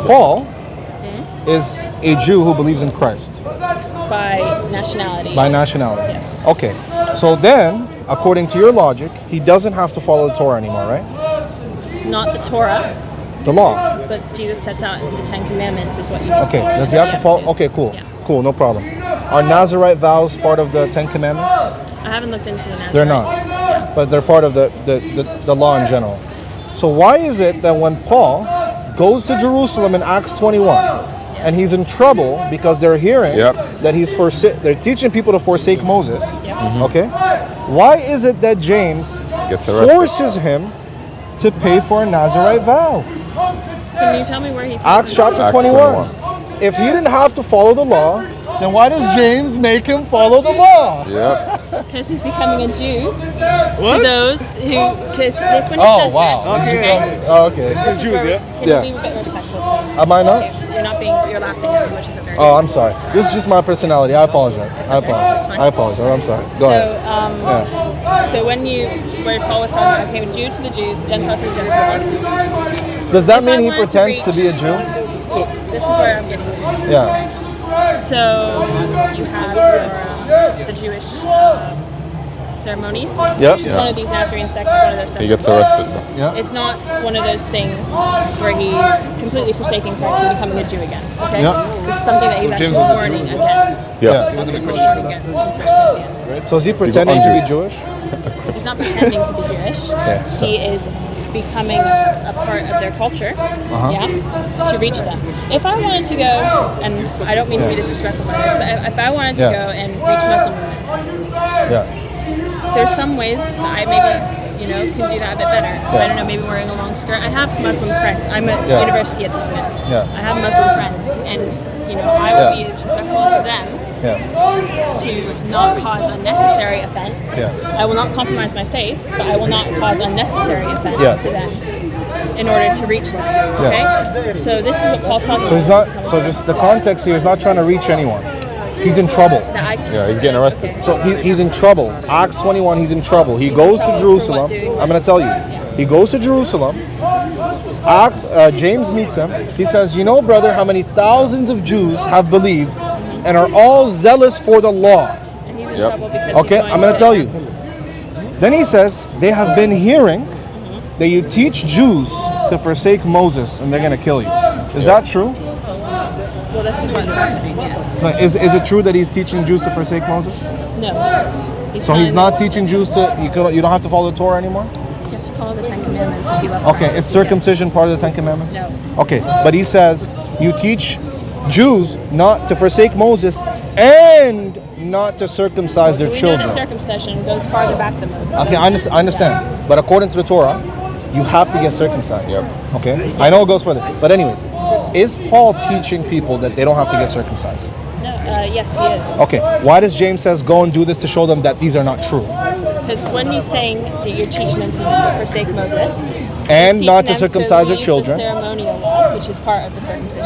Paul is a Jew who believes in Christ. By nationality. By nationality. Yes. Okay. So then, according to your logic, he doesn't have to follow the Torah anymore, right? Not the Torah, The law. but Jesus sets out in the Ten Commandments is what you Okay. Does he have to follow? Okay, cool. Yeah. Cool, no problem. Are Nazirite vows part of the Ten Commandments? I haven't looked into the Nazarites. They're not. But they're part of the law in general. So why is it that when Paul goes to Jerusalem in Acts 21, and he's in trouble because they're hearing that they're teaching people to forsake Moses, okay? Why is it that James forces him to pay for a Nazirite vow? Can you tell me where he Acts chapter 21. If he didn't have to follow the law, then why does James make him follow the law? Yep. Because he's becoming a Jew. What? To those who, because this when he Oh, says wow. this. Okay. This is Jews, where, Can Yeah. you be a bit respectful, please? Am I not? Okay. You're not being. You're laughing at me, which isn't very. Oh, I'm sorry. This is just my personality. I apologize. That's I okay. apologize. That's fine. I apologize. I'm sorry. Go ahead. So when where Paul was talking, okay, Jew to the Jews, Gentile to the Gentiles. Does that if mean I he wanted to pretends to be a Jew? This is where I'm getting to. Yeah. So you have the Jewish ceremonies. Yep. One of these Nazarene sects is one of those ceremonies. He gets arrested. Yeah. It's not one of those things where he's completely forsaking Christ and becoming a Jew again. Okay? Yeah. This is something that he's actually warning against. Yeah. That's what Paul's warning against in 1 Corinthians. So is he pretending to be Jewish? He's not pretending to be Jewish. He is becoming a part of their culture, to reach them. If I wanted to go, and I don't mean to be disrespectful by this, but if I wanted to go and reach Muslim women, there's some ways that I maybe, can do that a bit better. I don't know, maybe wearing a long skirt. I have Muslim friends. I'm at university at the moment. I have Muslim friends, and I will be respectful to them. To not cause unnecessary offense. I will not compromise my faith, but I will not cause unnecessary offense to them in order to reach them. Okay? So this is what Paul's talking So he's about. not. So just the context here is not trying to reach anyone. He's in trouble. He's getting arrested. Okay. So he's in trouble. Acts 21. He's in trouble. He goes to Jerusalem. I'm going to tell you. He goes to Jerusalem. James meets him. He says, brother, how many thousands of Jews have believed and are all zealous for the law. And he's in trouble because Okay, I'm going to tell you. Then he says, they have been hearing that you teach Jews to forsake Moses and they're going to kill you. Is that true? Well, this is what's happening, yes. So is it true that he's teaching Jews to forsake Moses? No. So he's not teaching Jews you don't have to follow the Torah anymore? You have to follow the Ten Commandments if you love Okay, Christ. is circumcision part of the Ten Commandments? No. Okay, but he says you teach Jews not to forsake Moses and not to circumcise their We know children. that circumcision goes farther back than Moses. Okay, I understand. But according to the Torah, you have to get circumcised. Okay? I know it goes further. But anyways, is Paul teaching people that they don't have to get circumcised? No, yes, he is. Okay, why does James says go and do this to show them that these are not true? Because when you're saying that you're teaching them to forsake Moses, And he's not to teaching them circumcise their leave children. The ceremonial laws, which is part of the circumcision.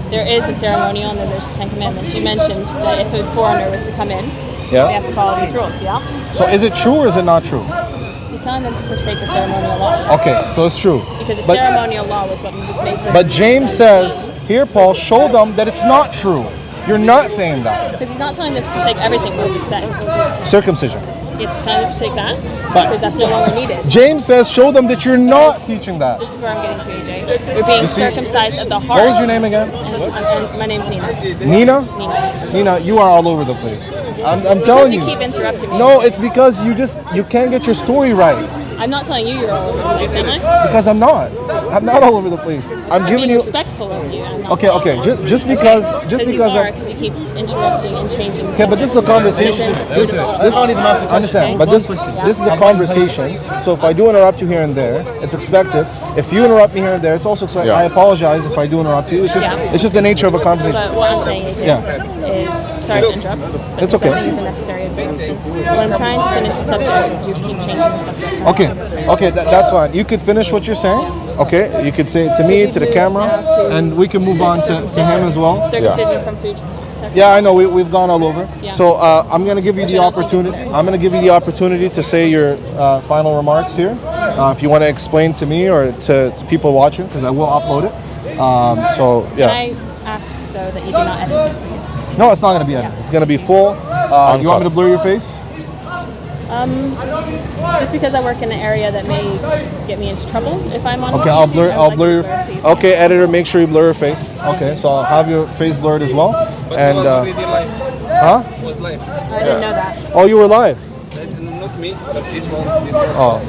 There is the ceremonial and then there's the Ten Commandments. You mentioned that if a foreigner was to come in, they have to follow these rules, So is it true or is it not true? He's telling them to forsake the ceremonial laws. Okay, so it's true. Because the ceremonial law was what was made for But James says, here Paul, show them that it's not true. You're not saying that. Because he's not telling them to forsake everything Moses said. Circumcision. Yes, he's telling them to forsake that, But- because that's no longer needed. James says, show them that you're not teaching that. This is where I'm getting to, AJ. We're being circumcised of the heart. What was your name again? And my name's Nina. Nina? Nina. Nina, you are all over the place. I'm telling You you. keep interrupting me. No, it's because you can't get your story right. I'm not telling you you're all over the place, am I? Because I'm not. I'm not all over the place. I'm giving being you. respectful of you. I'm not Okay, saying okay. that. Just because you I'm. because you keep interrupting and changing. Okay, but this is a conversation. This understand. But this is a conversation. So if I do interrupt you here and there, it's expected. If you interrupt me here and there, it's also expected. I apologize if I do interrupt you. It's just the nature of a conversation. But what I'm saying, AJ, is sorry to interrupt. But It's okay. Something is a necessary interruption. When I'm trying to finish the subject, you keep changing the subject. Okay, that's fine. You could finish what you're saying. Okay, you could say it to me, to the camera, and we can move on to him as well. Circumcision from food. Yeah, I know. We've gone all over. Yeah. So I'm going to give you the opportunity. I'm going to give you the opportunity to say your final remarks here. If you want to explain to me or to people watching, because I will upload it. So yeah. Can I ask though that you do not edit it, please? No, it's not going to be edited. It's going to be full. You want me to blur your face? Just because I work in an area that may get me into trouble if I'm on. Okay, YouTube, I'll blur your. Okay, editor, make sure you blur your face. Okay, so I'll have your face blurred as well. But And it was already live. huh? It was live. I didn't know that. Oh, you were live. Not me, but this one. Oh,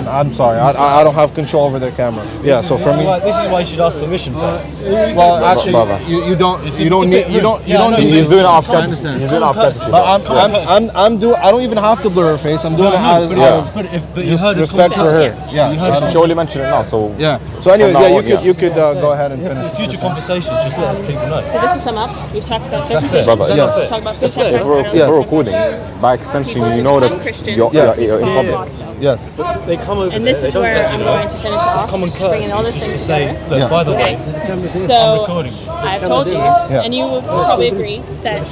I'm sorry. I don't have control over their camera. Yeah. So for me, This is why you should ask permission first. well, actually, Brother. you don't need you don't need. He's doing it off I camera. understand. He's doing it off camera. But I don't even have to blur her face. I'm doing it out of But you just heard the respect for her. Yeah. You heard She only mentioned it now, so Yeah. So anyways, From now yeah, on, you could go ahead and for finish. future conversations, just let us people know. So just to sum up, we've talked about it. circumcision. Brother, We've yeah. talked about food if sacrifice. we're, idols, if we're and recording, by extension, people you who know become that Christians you're to in follow public. laws still. Yes. They come over And there, this they is don't where get I'm it. going to finish off, It's common bringing all those courtesy things to say, together. look, Yeah. by the way, Okay, so recording. I've told you, and you will probably agree, that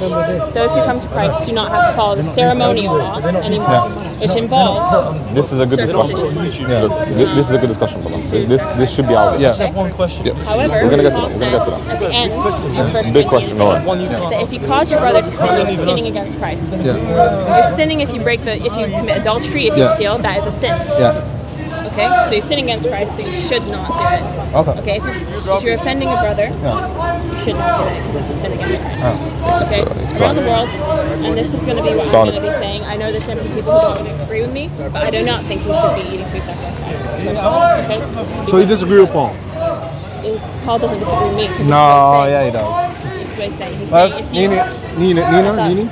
those who come to Christ do not have to follow the ceremonial law anymore, which involves This is a good discussion. circumcision. Look, this is a good discussion, brother. This should be out. Yeah. I just have one question. However, We're gonna get to Paul that, we're gonna get to says at the end of 1 Big question, no Corinthians worries. 8, that if you cause your brother to sin, you're sinning against Christ. You're sinning if you commit adultery, if you Yeah. steal, that is a sin. Yeah. Okay, so you're sinning against Christ, so you should not do it. Okay. If you're offending a brother, you should not do it because it's a sin against Christ. Okay, it's around the fine. world, and this is going to be what Solid. I'm going to be saying. I know there's going to be people who don't agree with me, but I do not think we should be eating food sacrifice. Okay? So you disagree with Paul? Paul doesn't disagree with me. 'Cause No, yeah, he does. This is what he's saying. He's saying if you... Nina?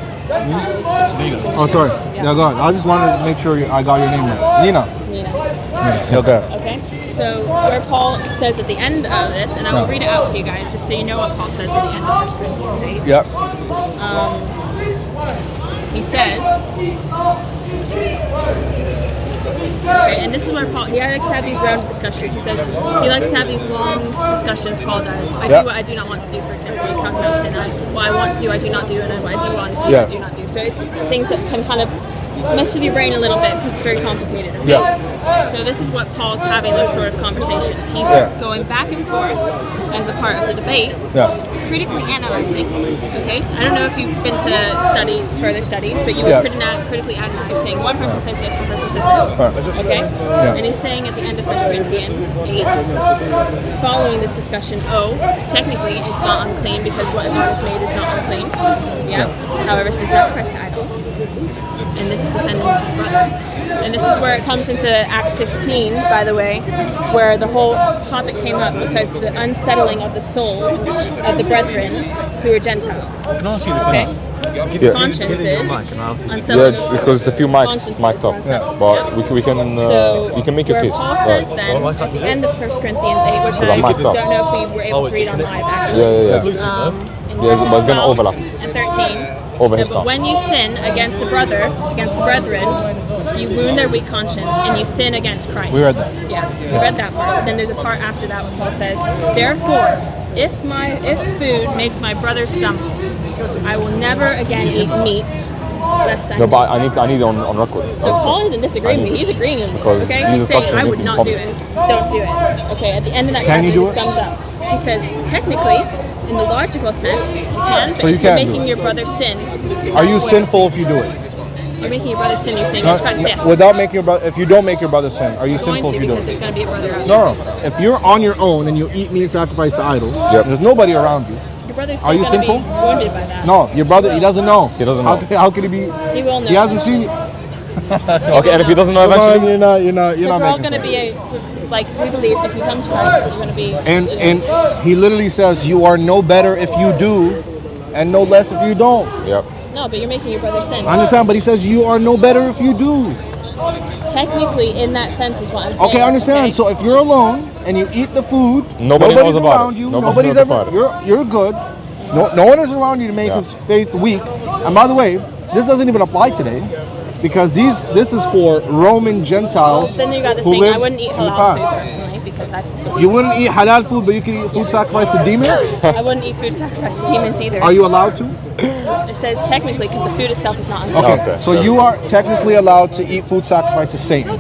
Oh, sorry. Yeah, go ahead. I just wanted to make sure I got your name right. Nina. Okay. Okay, so where Paul says at the end of this, and I will read it out to you guys just so you know what Paul says at the end of 1 Corinthians 8. Yep. He says, okay, and this is where Paul, he likes to have these round discussions. He says he likes to have these long discussions, Paul does. I do what I do not want to do, for example. He's talking about sin. What I want to do, I do not do, and what I do want to do, I do not do. So it's things that can kind of mess with your brain a little bit because it's very complicated. Okay? So this is what Paul's having those sort of conversations. He's going back and forth as a part of the debate, critically analyzing. Okay, I don't know if you've been to study further studies, but you would critically analyze, saying one person says this, one person says this. Okay, and he's saying at the end of 1 Corinthians 8, following this discussion, technically it's not unclean because what God has made is not unclean. Yeah. However, it's been sacrificed to idols. And this is offending to the brother. And this is where it comes into Acts 15, by the way, where the whole topic came up because the unsettling of the souls of the brethren who are Gentiles. Can I ask you the question? Yeah. Consciences Yeah, unsettling it's because a few mics mic'd up, but we can make your where case. Paul says then at the end of 1 Corinthians 8, which I mic'd up. don't know if we were able to read on live actually. Yeah. In Yeah, but it's gonna 12 overlap. And 13. Over his But tongue. when you sin against a brother, against the brethren, you wound their weak conscience and you sin against Christ. We read that. Yeah, we read that part. But then there's a part after that where Paul says, therefore, if food makes my brother stumble, I will never again eat meat. Lest I No, but I need it on record. so Paul isn't disagreeing with me, he's agreeing with me. Because Okay? these He's saying discussions I need would to be not do public. it. Don't do it. Okay, at the end of that Can chapter you do he it? sums up. He says, technically, in the logical sense, you can, but So you if you're can do making it. your brother sin, Are you sinful if you do it? you're making your brother sin, you're saying against Christ, yes. Without making your brother, if you don't make your brother sin, are you You're going sinful to if you do because it? there's going to be a brother out No. If you're on your own and you eat meat sacrificed to idols, Yep. there's nobody around you. Your brother's Are you still going to sinful? be wounded by that. No, your brother, he doesn't know. He doesn't How know. how could he be? He will know. He hasn't seen you. Okay, and if he doesn't know Come on, eventually, you're not Because we're all making going to sense. be like, we believe if you come to us, you're going to be... And he literally says, you are no better if you do, and no less if you don't. Yep. No, but you're making your brother sin. I understand, but he says you are no better if you do. Technically, in that sense, is what I'm saying. Okay, I understand. So if you're alone and you eat the food, Nobody nobody's knows about around it. you. Nobody Nobody's knows ever. about it. You're good. No one is around you to make his faith weak. And by the way, this doesn't even apply today, because this is for Roman Gentiles Then you got the who thing, live I wouldn't eat in the halal food past. personally because I You wouldn't eat halal food, but you can eat food sacrificed to demons. wouldn't eat food sacrificed to demons either. Are you allowed to? It says technically because the food itself is not unclean. Okay. So you are technically allowed to eat food sacrificed to Satan.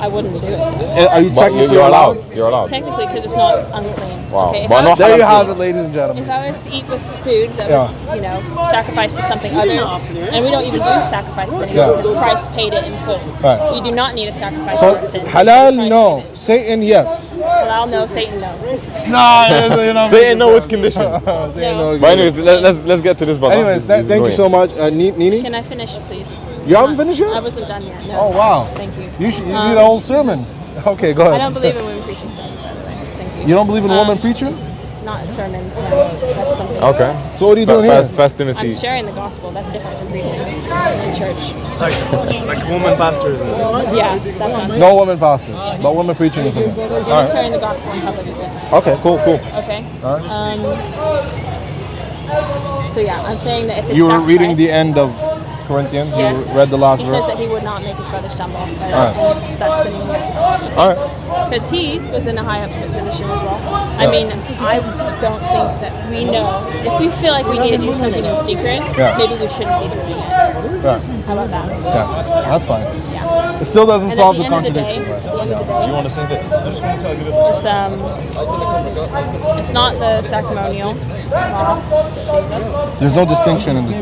I wouldn't do it. Are you But technically you're allowed? allowed. You're allowed. Technically, because it's not unclean. Wow. Okay, But not There you halal have food. it, ladies and gentlemen. if I was to eat with food that was, sacrificed to something other, and we don't even do sacrifices anymore because Christ paid it in full. Right. We do not need a sacrifice So for our sins. halal, Christ no. paid it. Satan, yes. Halal, no. Satan, no. Say no with conditions. No. But anyways, let's get to this, brother. Anyways, This is thank you so annoying. much, Nini. Can I finish, please? You haven't finished yet? I wasn't done yet. No. Oh wow. Thank you. You need a whole sermon. Okay, go ahead. I don't believe in women preaching sermons, by the way. Thank you. You don't believe in women preaching? Not sermons. No. That's something. Okay. So what are you doing here? Fast I'm Timothy. sharing the gospel. That's different from preaching in church. Like woman pastors. Yeah, that's what I'm saying. No women pastors, but women preaching is something. All right. Sharing the gospel in public is different. Okay, cool. Okay. All right. So yeah, I'm saying that if it's You were reading the sacrifice- end of Corinthians. Yes. You read the last He verse. says that he would not make his brother stumble. So Alright. that's sinning against God. All right. Because he was in a high up position as well. I mean, I don't think that we know. If we feel like we need to do something in secret, Yeah. maybe we shouldn't be doing it. Right. How about that? Yeah, that's fine. It still doesn't And solve at the the end of the day, contradiction. at the end of the day, You want to say this? I just want to tell you it's not the sacramental law that saves us. There's no distinction in the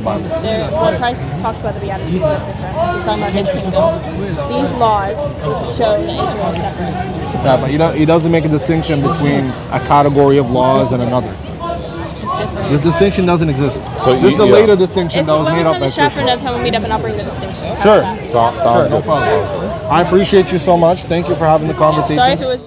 Bible. When Christ talks about the Beatitudes, that's different. He's talking about his kingdom. These laws will show that Israel is separate. Yeah, but he doesn't make a distinction between a category of laws and another. It's different. This distinction doesn't exist. So This is a yeah. later distinction If that was when we made up come by to Stratford, Christians. next time we'll meet up and I'll bring the distinctions. How Sure. about that? Sounds Sure, no good. problem. I appreciate you so much. Thank you for having the conversation. Sorry if it was